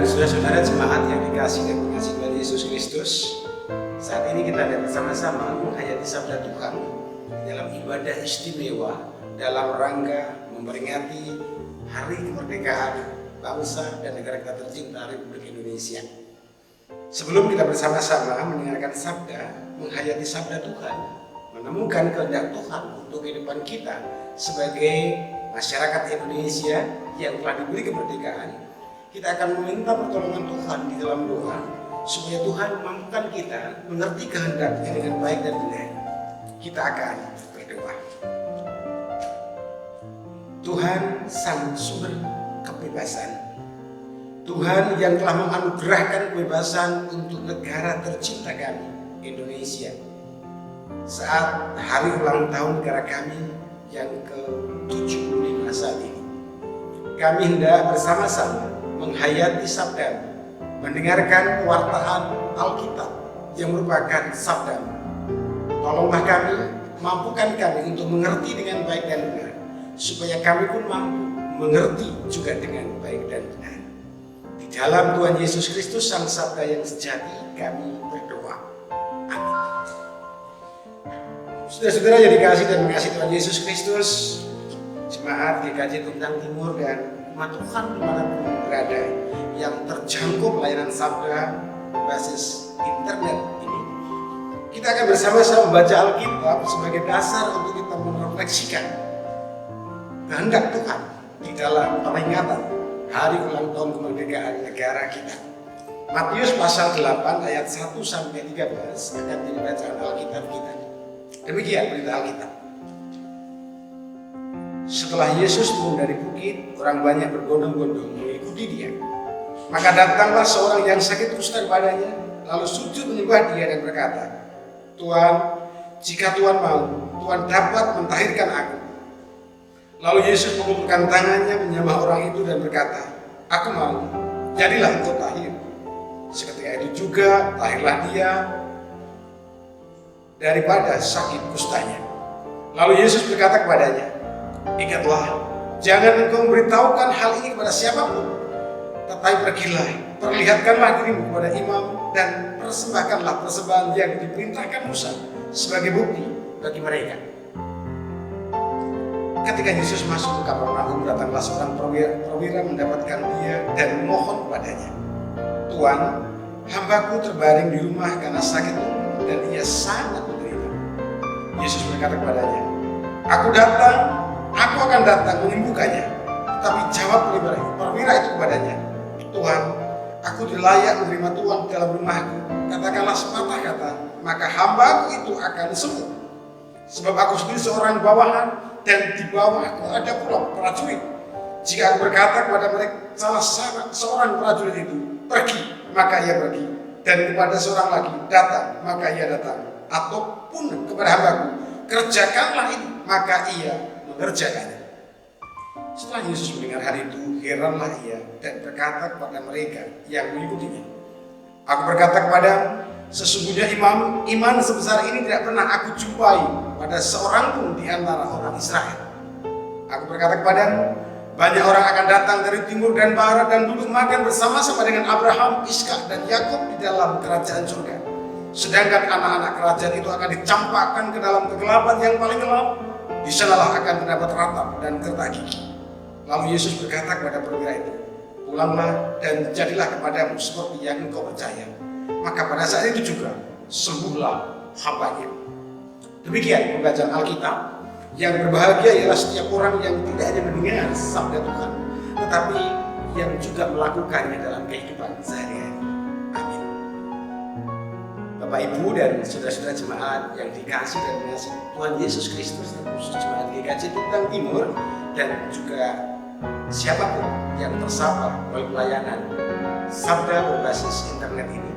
saudara-saudara jemaat yang dikasih dan mengasihi Tuhan Yesus Kristus, saat ini kita akan bersama-sama menghayati sabda Tuhan dalam ibadah istimewa dalam rangka memperingati Hari Kemerdekaan bangsa dan negara kita tercinta Republik Indonesia. Sebelum kita bersama-sama mendengarkan sabda, menghayati sabda Tuhan, menemukan kehendak Tuhan untuk kehidupan kita sebagai masyarakat Indonesia yang telah diberi kemerdekaan, kita akan meminta pertolongan Tuhan di dalam doa supaya Tuhan memampukan kita mengerti kehendaknya dengan baik dan benar. Kita akan berdoa. Tuhan Sang Sumber kebebasan, Tuhan yang telah menganugerahkan kebebasan untuk negara tercinta kami, Indonesia. Saat hari ulang tahun negara kami yang ke-75 saat ini, kami hendak bersama-sama menghayati sabda, mendengarkan pewartaan Alkitab yang merupakan sabda. Tolonglah kami, mampukan kami untuk mengerti dengan baik dan benar, supaya kami pun mampu mengerti juga dengan baik dan benar. Di dalam Tuhan Yesus Kristus Sang Sabda yang sejati, kami berdoa. Amin. Saudara-saudara yang dikasihi dan mengasihi Tuhan Yesus Kristus, jemaat GKJ Tuntang Timur dan umat Tuhan dimanapun berada yang terjangkau pelayanan sabda berbasis internet ini, kita akan bersama-sama membaca Alkitab sebagai dasar untuk kita merefleksikan kehendak Tuhan di dalam peringatan Hari Ulang Tahun Kemerdekaan negara kita. Matius pasal 8 ayat 1 sampai 13 akan jadi bacaan Alkitab kita. Demikian berita Alkitab. Setelah Yesus turun dari bukit, orang banyak berbondong-bondong mengikuti dia. Maka datanglah seorang yang sakit kusta padanya, lalu sujud menyembah dia dan berkata, "Tuhan, jika Tuhan mau, Tuhan dapat mentahirkan aku." Lalu Yesus mengumpulkan tangannya menyembah orang itu dan berkata, "Aku mau, jadilah engkau tahir." Seketika itu juga tahirlah dia daripada sakit kustanya. Lalu Yesus berkata kepadanya, "Ingatlah, jangan engkau memberitahukan hal ini kepada siapapun, tetapi pergilah, perlihatkanlah dirimu kepada imam dan persembahkanlah persembahan yang diperintahkan Musa sebagai bukti bagi mereka." Ketika Yesus masuk ke Kapernaum, datanglah seorang perwira mendapatkan dia dan memohon kepadanya, "Tuhan, hambaku terbaring di rumah karena sakit umur dan ia sangat menderita." Yesus berkata kepadanya, Aku akan datang menyembuhkannya." Tetapi jawab perwira itu kepadanya, "Tuhan, aku tidak layak menerima Tuhan di dalam rumahku. Katakanlah sepatah kata, maka hambaku itu akan sembuh. Sebab aku sendiri seorang bawahan, dan di bawahku ada pula prajurit. Jika aku berkata kepada mereka salah seorang prajurit itu, 'Pergi,' maka ia pergi. Dan kepada seorang lagi, 'Datang,' maka ia datang. Ataupun kepada hambaku, 'Kerjakanlah ini,' maka ia mengerjakannya." Setelah Yesus mendengar hal itu, heranlah ia dan berkata kepada mereka yang mengikutinya, "Aku berkata kepadamu, sesungguhnya iman sebesar ini tidak pernah aku jumpai pada seorang pun di antara orang Israel. Aku berkata kepadamu, banyak orang akan datang dari timur dan barat dan duduk makan bersama-sama dengan Abraham, Ishak dan Yakub di dalam kerajaan surga. Sedangkan anak-anak kerajaan itu akan dicampakkan ke dalam kegelapan yang paling gelap. Di sanalah akan terdapat ratap dan kertak gigi." Lalu Yesus berkata kepada perwira itu, "Pulanglah dan jadilah kepadamu seperti yang engkau percaya." Maka pada saat itu juga sembuhlah hambanya. Demikian pembacaan Alkitab. Yang berbahagia ialah setiap orang yang tidak hanya mendengar sabda Tuhan, tetapi yang juga melakukannya dalam kehidupan sehari-hari. Amin. Bapak, Ibu, dan saudara-saudara jemaat yang dikasih dan mengasihi Tuhan Yesus Kristus, dan khusus jemaat GKJ Tuntang Timur, dan juga siapapun yang tersapa melalui pelayanan sabda berbasis internet ini.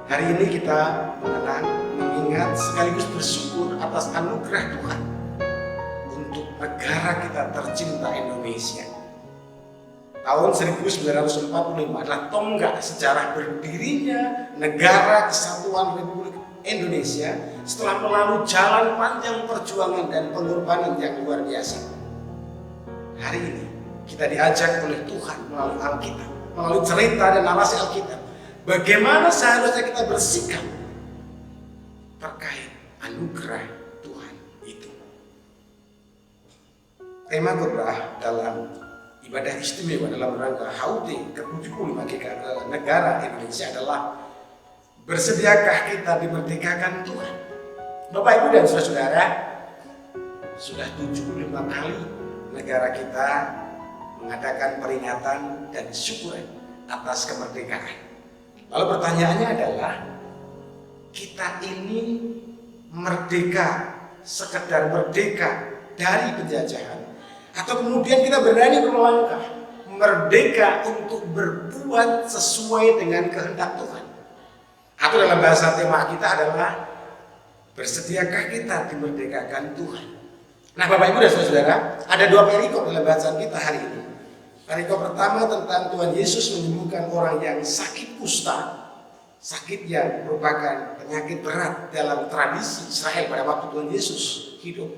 Hari ini kita mengenang, mengingat, sekaligus bersyukur atas anugerah Tuhan untuk negara kita tercinta Indonesia. Tahun 1945 adalah tonggak sejarah berdirinya Negara Kesatuan Republik Indonesia setelah melalui jalan panjang perjuangan dan pengorbanan yang luar biasa. Hari ini kita diajak oleh Tuhan melalui Alkitab melalui cerita dan narasi Alkitab, bagaimana seharusnya kita bersikap terkait anugerah Tuhan itu. Tema khotbah dalam ibadah istimewa dalam rangka HUT ke-75 GKI negara Indonesia adalah bersediakah kita dimerdekakan Tuhan. Bapak Ibu dan saudara-saudara, sudah 75 kali negara kita mengadakan peringatan dan syukuran atas kemerdekaan. Lalu pertanyaannya adalah, kita ini merdeka sekedar merdeka dari penjajahan, atau kemudian kita berani melangkah merdeka untuk berbuat sesuai dengan kehendak Tuhan? Atau dalam bahasa tema kita adalah, bersediakah kita dimerdekakan Tuhan? Nah, Bapak Ibu dan saudara, ada dua perikop dalam bacaan kita hari ini. Perikop pertama tentang Tuhan Yesus menyembuhkan orang yang sakit kusta, sakit yang merupakan penyakit berat dalam tradisi Israel pada waktu Tuhan Yesus hidup.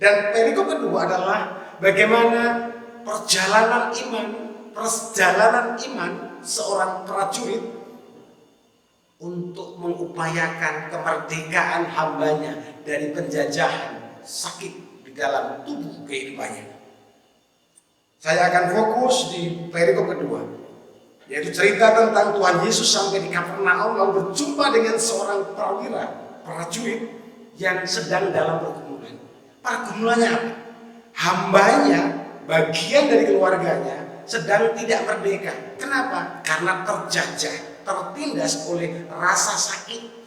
Dan perikop kedua adalah bagaimana perjalanan iman seorang prajurit untuk mengupayakan kemerdekaan hambanya dari penjajahan sakit di dalam tubuh kehidupannya. Saya akan fokus di perikop kedua, yaitu cerita tentang Tuhan Yesus sampai di Kapernaum lalu berjumpa dengan seorang perwira prajurit yang sedang dalam pergumulan. Pergumulannya apa? Hambanya, bagian dari keluarganya, sedang tidak merdeka. Kenapa? Karena terjajah, tertindas oleh rasa sakit.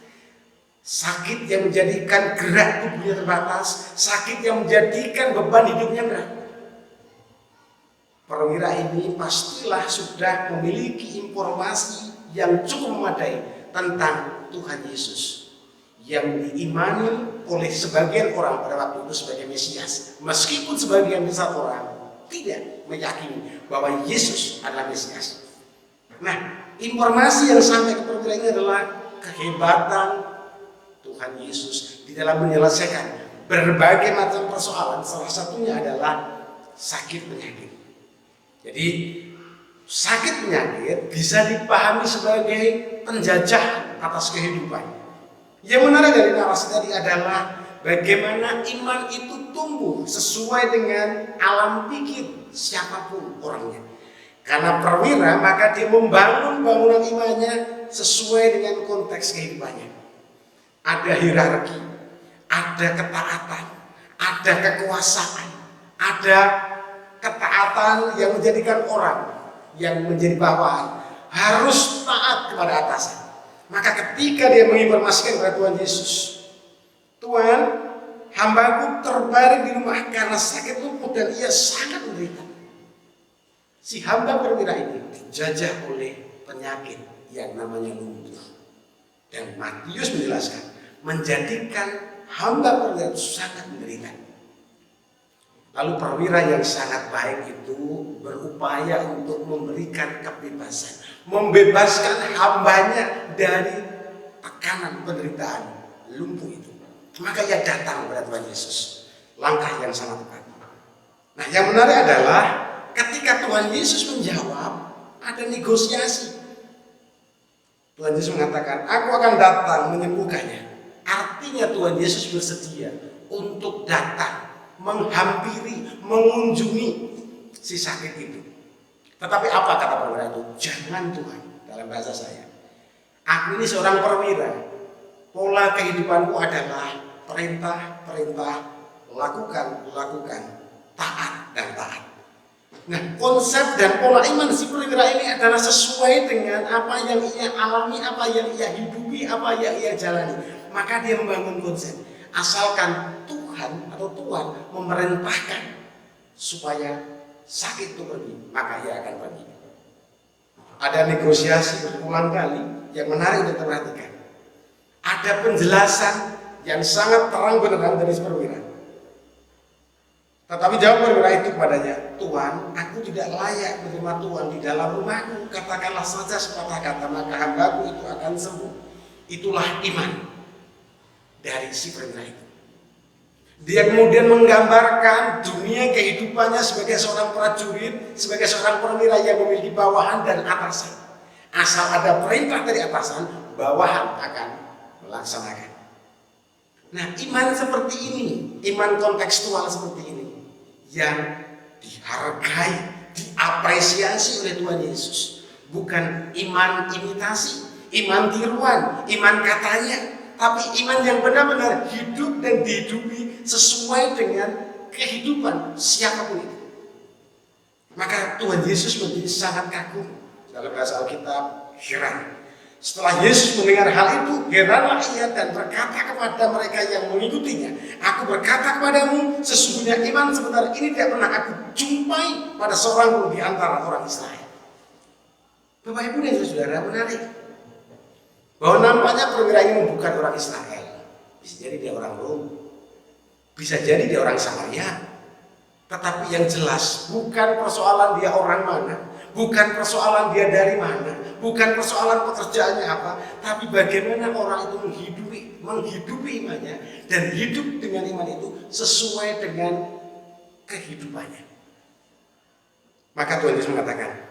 Sakit yang menjadikan gerak tubuhnya terbatas, sakit yang menjadikan beban hidupnya berat. Perwira ini pastilah sudah memiliki informasi yang cukup memadai tentang Tuhan Yesus yang diimani oleh sebagian orang pada waktu itu sebagai Mesias, meskipun sebagian besar orang tidak meyakini bahwa Yesus adalah Mesias. Nah, informasi yang sampai ke perwira ini adalah kehebatan Tuhan Yesus di dalam menyelesaikan berbagai macam persoalan. Salah satunya adalah sakit penyakit. Jadi sakit penyakit bisa dipahami sebagai penjajahan atas kehidupan. Yang menarik dari narasi tadi adalah bagaimana iman itu tumbuh sesuai dengan alam pikir siapapun orangnya. Karena perwira, maka dia membangun bangunan imannya sesuai dengan konteks kehidupannya. Ada hierarki, ada ketaatan, ada kekuasaan, ada ketaatan yang menjadikan orang yang menjadi bawahan harus taat kepada atasan. Maka ketika dia menginformasikan kepada Tuhan Yesus, Tuhan, hambaku terbaring di rumah karena sakit luput dan ia sangat menderita. Si hamba perwira ini dijajah oleh penyakit yang namanya lumpuh. Dan Matius menjelaskan, menjadikan hamba perwira itu sangat menderita. Lalu perwira yang sangat baik itu berupaya untuk memberikan kebebasan, membebaskan hambanya dari tekanan penderitaan lumpuh itu. Maka ia datang kepada Tuhan Yesus. Langkah yang sangat tepat. Nah, yang menarik adalah ketika Tuhan Yesus menjawab, ada negosiasi. Tuhan Yesus mengatakan, aku akan datang menyembuhkannya. Artinya Tuhan Yesus bersedia untuk datang, menghampiri, mengunjungi si sakit itu. Tetapi apa kata perwira itu? Jangan Tuhan, dalam bahasa saya. Aku ini seorang perwira. Pola kehidupanku adalah perintah, lakukan, taat dan taat. Nah, konsep dan pola iman si perwira ini adalah sesuai dengan apa yang ia alami, apa yang ia hidupi, apa yang ia jalani. Maka dia membangun konsep. Asalkan Tuhan atau Tuhan memerintahkan supaya sakit itu pergi, maka ia akan pergi. Ada negosiasi berulang kali yang menarik untuk diperhatikan. Ada penjelasan yang sangat terang benderang dari perwira. Tetapi jawab perwira itu kepadanya, Tuhan, aku tidak layak menerima Tuhan di dalam rumahku. Katakanlah saja sepatah kata, maka hambaku itu akan sembuh. Itulah iman dari si perwira itu. Dia kemudian menggambarkan dunia kehidupannya sebagai seorang prajurit, sebagai seorang perwira yang memiliki bawahan dan atasan. Asal ada perintah dari atasan, bawahan akan melaksanakan. Nah, iman seperti ini, iman kontekstual seperti ini, yang dihargai, diapresiasi oleh Tuhan Yesus. Bukan iman imitasi, iman tiruan, iman katanya, tapi iman yang benar-benar hidup dan dihidupi sesuai dengan kehidupan siapapun itu. Maka Tuhan Yesus menjadi sangat kagum. Dalam bahasa Alkitab, heran. Setelah Yesus mendengar hal itu, heranlah ia dan berkata kepada mereka yang mengikutinya, "Aku berkata kepadamu, sesungguhnya iman sebesar ini tidak pernah aku jumpai pada seorang pun di antara orang Israel." Bapak Ibu dan Saudara, menarik bahwa nampaknya perwira ini bukan orang Israel. Bisa jadi dia orang Rom, bisa jadi dia orang Samaria. Tetapi yang jelas bukan persoalan dia orang mana, bukan persoalan dia dari mana, bukan persoalan pekerjaannya apa, tapi bagaimana orang itu menghidupi imannya dan hidup dengan iman itu sesuai dengan kehidupannya. Maka Tuhan Yesus mengatakan,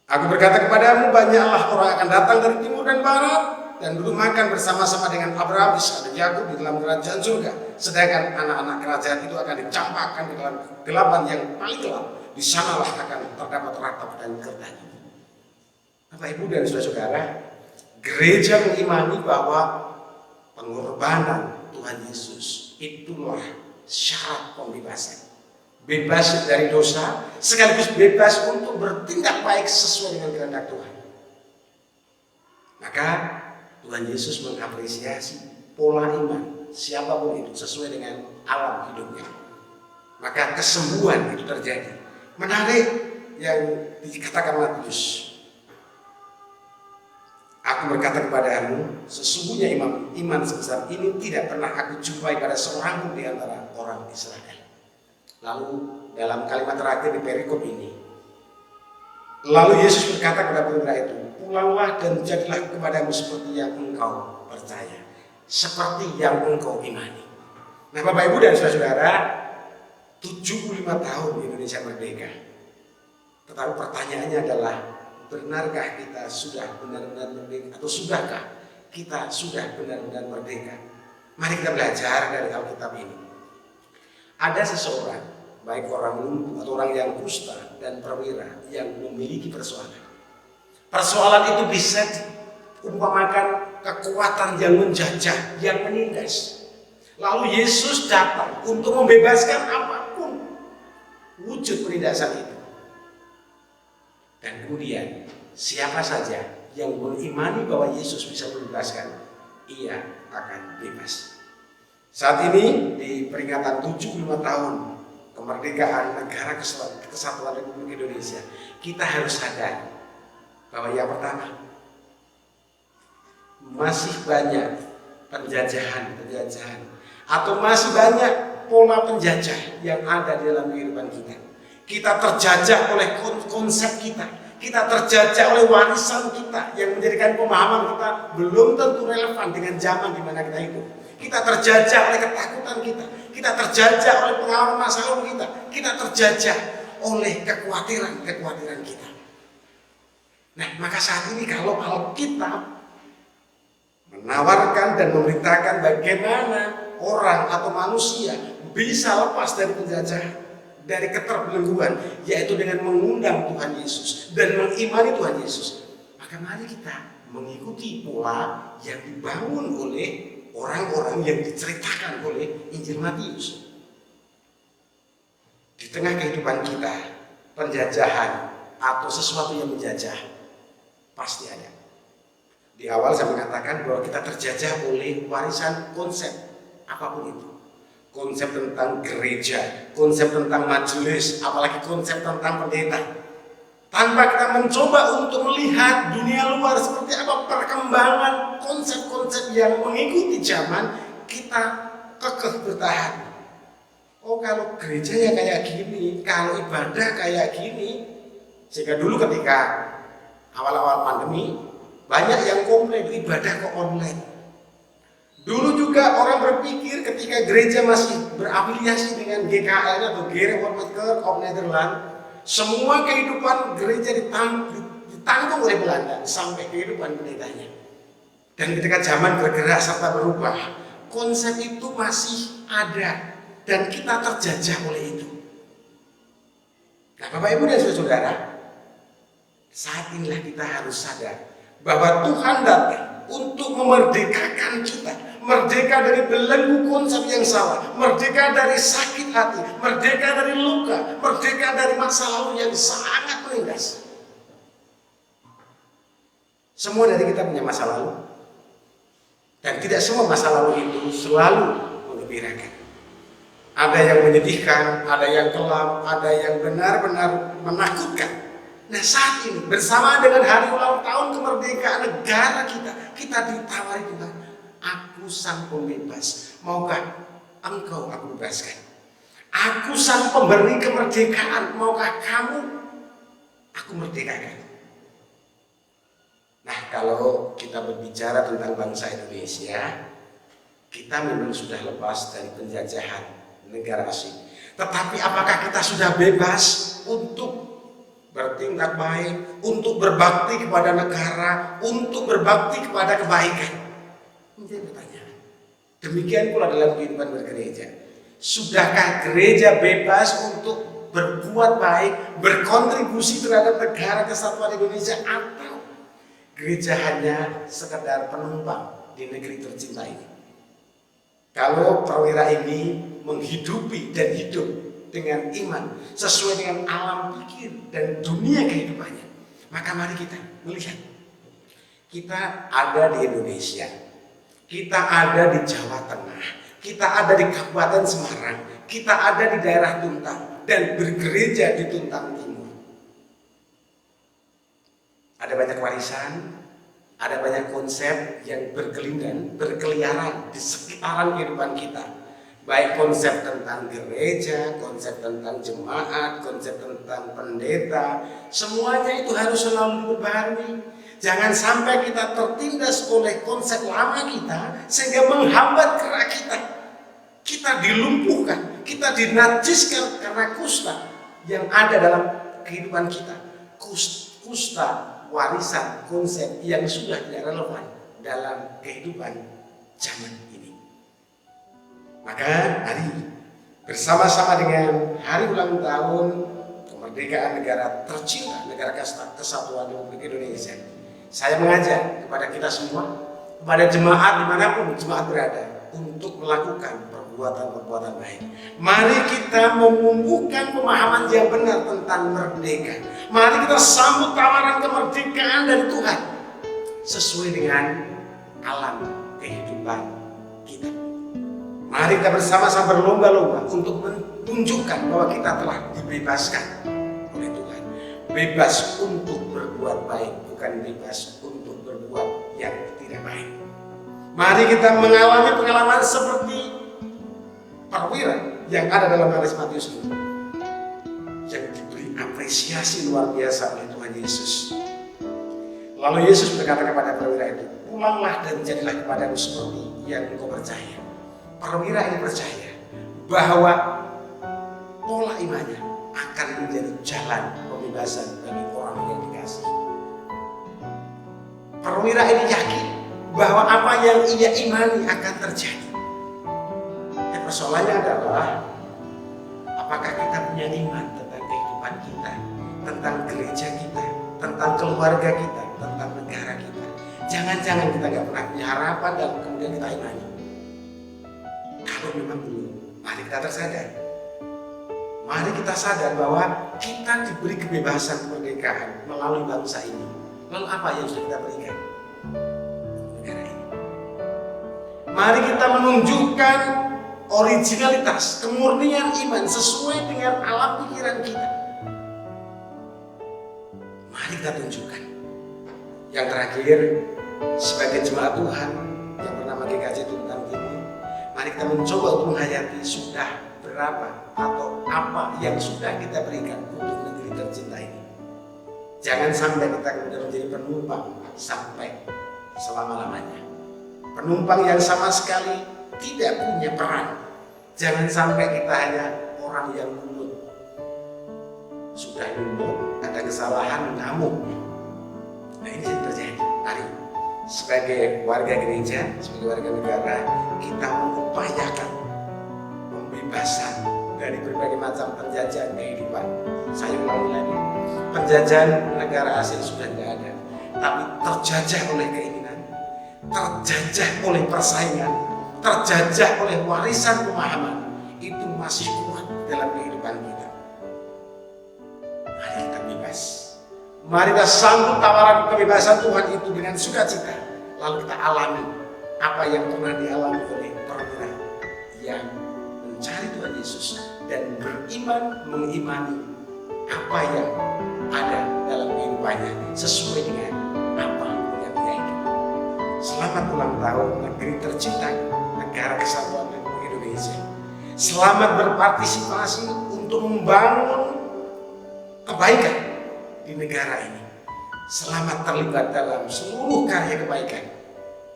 "Aku berkata kepadamu, banyaklah orang akan datang dari timur dan barat dan duduk makan bersama-sama dengan Abraham, Ishak dan Yakub di dalam kerajaan surga. Sedangkan anak-anak kerajaan itu akan dicampakkan di dalam kegelapan yang paling gelap. Di sanalah akan terdapat ratap dan gergaji." Bapak Ibu dan saudara-saudara, gereja mengimani bahwa pengorbanan Tuhan Yesus itulah syarat pembebasan. Bebas dari dosa, sekaligus bebas untuk bertindak baik sesuai dengan kehendak Tuhan. Maka Tuhan Yesus mengapresiasi pola iman siapapun itu sesuai dengan alam hidupnya. Maka kesembuhan itu terjadi. Menarik yang dikatakan Matius, "Aku berkata kepadamu, sesungguhnya iman sebesar ini tidak pernah aku jumpai pada seorang pun di antara orang Israel." Lalu dalam kalimat terakhir di perikop ini, lalu Yesus berkata kepada perwira itu, "Pulanglah dan jadilah kepadamu seperti yang engkau percaya, seperti yang engkau imani." Nah, Bapak Ibu dan saudara-saudara, 75 tahun Indonesia merdeka. Tetapi pertanyaannya adalah, benarkah kita sudah benar-benar merdeka? Atau sudahkah kita sudah benar-benar merdeka? Mari kita belajar dari Alkitab ini. Ada seseorang, baik orang lumpuh atau orang yang kusta dan perwira, yang memiliki persoalan. Persoalan itu bisa diumpamakan kekuatan yang menjajah, yang menindas. Lalu Yesus datang untuk membebaskan apapun wujud penindasan itu. Dan kemudian siapa saja yang mengimani bahwa Yesus bisa membebaskan, ia akan bebas. Saat ini di peringatan 75 tahun kemerdekaan Negara Kesatuan Republik Indonesia, kita harus sadar bahwa yang pertama, masih banyak penjajahan atau masih banyak pola penjajah yang ada di dalam kehidupan kita. Kita terjajah oleh konsep kita terjajah oleh warisan kita yang menjadikan pemahaman kita belum tentu relevan dengan zaman di mana kita hidup. Kita terjajah oleh ketakutan kita terjajah oleh pengalaman masa lalu kita terjajah oleh kekhawatiran kita. Nah, maka saat ini kalau Alkitab menawarkan dan memberitakan bagaimana orang atau manusia bisa lepas dari penjajahan, dari keterbelengguan, yaitu dengan mengundang Tuhan Yesus dan mengimani Tuhan Yesus, maka mari kita mengikuti pola yang dibangun oleh orang-orang yang diceritakan oleh Injil Matius. Di tengah kehidupan kita, penjajahan atau sesuatu yang menjajah pasti ada. Di awal saya mengatakan bahwa kita terjajah oleh warisan konsep apapun itu. Konsep tentang gereja, konsep tentang majelis, apalagi konsep tentang pendeta. Tanpa kita mencoba untuk melihat dunia luar seperti apa perkembangan konsep-konsep yang mengikuti zaman, kita kekeh bertahan. Oh, kalau gerejanya kayak gini, kalau ibadah kayak gini. Sehingga dulu ketika awal-awal pandemi, banyak yang komplain ibadah kok online. Dulu juga orang berpikir ketika gereja masih berafiliasi dengan GKN atau Gereformeerd Kerk of Nederland, semua kehidupan gereja ditanggung oleh Belanda sampai kehidupan pendetanya. Dan ketika zaman bergerak serta berubah, konsep itu masih ada dan kita terjajah oleh itu. Nah, Bapak Ibu dan Saudara, saat inilah kita harus sadar bahwa Tuhan datang untuk memerdekakan kita, merdeka dari belenggu konsep yang salah, merdeka dari sakit hati, merdeka dari luka, merdeka dari masa lalu yang sangat menindas. Semua dari kita punya masa lalu, dan tidak semua masa lalu itu selalu menggembirakan. Ada yang menyedihkan, ada yang kelam, ada yang benar-benar menakutkan. Nah, saat ini bersama dengan hari ulang tahun kemerdekaan negara kita ditawari Tuhan, aku sang pembebas, maukah engkau aku bebaskan? Aku sang pemberi kemerdekaan, maukah kamu aku merdekakan? Nah, kalau kita berbicara tentang bangsa Indonesia, kita memang sudah lepas dari penjajahan negara asing. Tetapi apakah kita sudah bebas untuk bertindak baik, untuk berbakti kepada negara, untuk berbakti kepada kebaikan? Menjadi pertanyaan. Demikian pula dalam kehidupan bergereja. Sudahkah gereja bebas untuk berbuat baik, berkontribusi terhadap negara kesatuan Indonesia, atau gereja hanya sekedar penumpang di negeri tercinta ini? Kalau perwira ini menghidupi dan hidup dengan iman sesuai dengan alam pikir dan dunia kehidupannya, maka mari kita melihat, kita ada di Indonesia, kita ada di Jawa Tengah, kita ada di Kabupaten Semarang, kita ada di daerah Tuntang dan bergereja di Tuntang Timur. Ada banyak warisan, ada banyak konsep yang berkeliaran di sekitaran kehidupan kita. Baik konsep tentang gereja, konsep tentang jemaat, konsep tentang pendeta, semuanya itu harus selalu diperbaharui. Jangan sampai kita tertindas oleh konsep lama kita sehingga menghambat gerak kita. Kita dilumpuhkan, kita dinajiskan karena kusta yang ada dalam kehidupan kita. Kusta warisan konsep yang sudah tidak relevan dalam kehidupan zaman ini. Maka hari bersama-sama dengan hari ulang tahun kemerdekaan negara tercinta, negara kesatuan Republik Indonesia, saya mengajak kepada kita semua, kepada jemaat dimanapun jemaat berada, untuk melakukan perbuatan-perbuatan baik. Mari kita menumbuhkan pemahaman yang benar tentang merdeka. Mari kita sambut tawaran kemerdekaan dari Tuhan sesuai dengan alam kehidupan kita. Mari kita bersama-sama berlomba-lomba untuk menunjukkan bahwa kita telah dibebaskan oleh Tuhan. Bebas untuk berbuat baik, bukan bebas untuk berbuat yang tidak baik. Mari kita mengalami pengalaman seperti perwira yang ada dalam hadis Matius ini, yang diberi apresiasi luar biasa oleh Tuhan Yesus. Lalu Yesus berkata kepada perwira itu, pulanglah dan jadilah kepadamu seperti yang engkau percaya. Perwira ini percaya bahwa pola imannya akan menjadi jalan pembebasan bagi orang yang dikasih. Perwira ini yakin bahwa apa yang ia imani akan terjadi. Persoalannya adalah, apakah kita punya iman tentang kehidupan kita, tentang gereja kita, tentang keluarga kita, tentang negara kita? Jangan-jangan kita nggak pernah punya harapan dan kemudian kita imani. Kalau memang belum, mari kita tersadar. Mari kita sadar bahwa kita diberi kebebasan kemerdekaan melalui bangsa ini. Lalu apa yang sudah kita berikan negara ini? Mari kita menunjukkan originalitas, kemurnian iman sesuai dengan alam pikiran kita. Mari kita tunjukkan. Yang terakhir, sebagai jemaat Tuhan yang bernama GKJ Tuntang Timur, mari kita mencoba untuk menghayati sudah berapa atau apa yang sudah kita berikan untuk negeri tercinta ini. Jangan sampai kita kemudian menjadi penumpang sampai selama-lamanya. penumpang yang sama sekali tidak punya peran. Jangan sampai kita hanya orang yang nunut. Sudah nunut, ada kesalahan, ngamuk. Nah, ini yang terjadi. Mari, sebagai warga gereja, sebagai warga negara, kita mengupayakan pembebasan dari berbagai macam penjajahan kehidupan. Saya ulangi lagi, penjajahan negara asing sudah tidak ada, tapi terjajah oleh keinginan, terjajah oleh persaingan, terjajah oleh warisan pemahaman, itu masih kuat dalam kehidupan kita. Mari kita bebas. Mari kita sambut tawaran kebebasan Tuhan itu dengan sukacita. Lalu kita alami apa yang pernah dialami oleh perwira yang mencari Tuhan Yesus dan beriman mengimani apa yang ada dalam kehidupannya sesuai dengan apa yang dia hidup. Selamat ulang tahun negeri tercinta, negara kesatuan Republik Indonesia. Selamat berpartisipasi untuk membangun kebaikan di negara ini. Selamat terlibat dalam seluruh karya kebaikan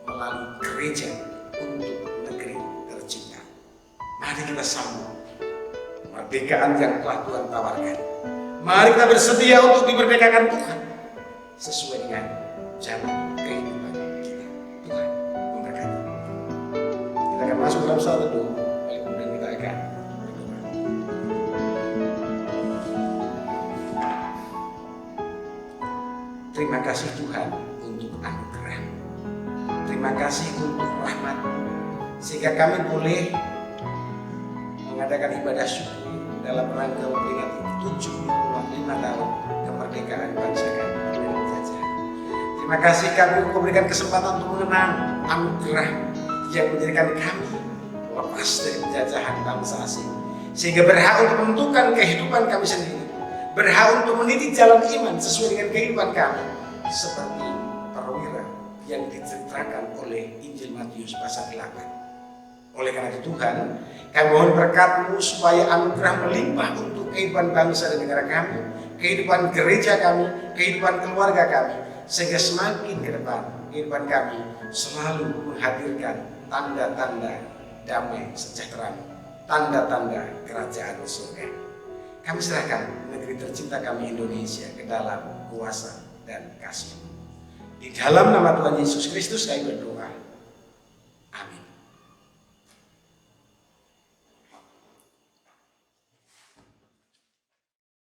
melalui gereja untuk negeri tercinta. Mari kita sambut kemerdekaan yang telah Tuhan tawarkan. Mari kita bersedia untuk dimerdekakan Tuhan sesuai dengan jalan kehidupan kita. Tuhan memberkati. Kita akan masuk dalam saat teduh, kemudian kita akan berdoa. Terima kasih Tuhan untuk anugerah. Terima kasih untuk rahmat, sehingga kami boleh mengadakan ibadah syukur dalam rangka memperingati 75 tahun kemerdekaan bangsa kami dari penjajahan. Terima kasih kami memberikan kesempatan untuk mengenang anugerah yang menjadikan kami lepas dari penjajahan bangsa asing, sehingga berhak untuk menentukan kehidupan kami sendiri, berhak untuk meniti jalan iman sesuai dengan kehidupan kami, seperti perwira yang diceritakan oleh Injil Matius pasal 8. Oleh karena itu Tuhan, kami mohon berkat-Mu supaya anugerah melimpah untuk kehidupan bangsa dan negara kami, kehidupan gereja kami, kehidupan keluarga kami, sehingga semakin ke depan kehidupan kami selalu menghadirkan tanda-tanda damai sejahtera, tanda-tanda kerajaan surga. Kami serahkan negeri tercinta kami Indonesia ke dalam kuasa dan kasih-Mu. Di dalam nama Tuhan Yesus Kristus kami berdoa.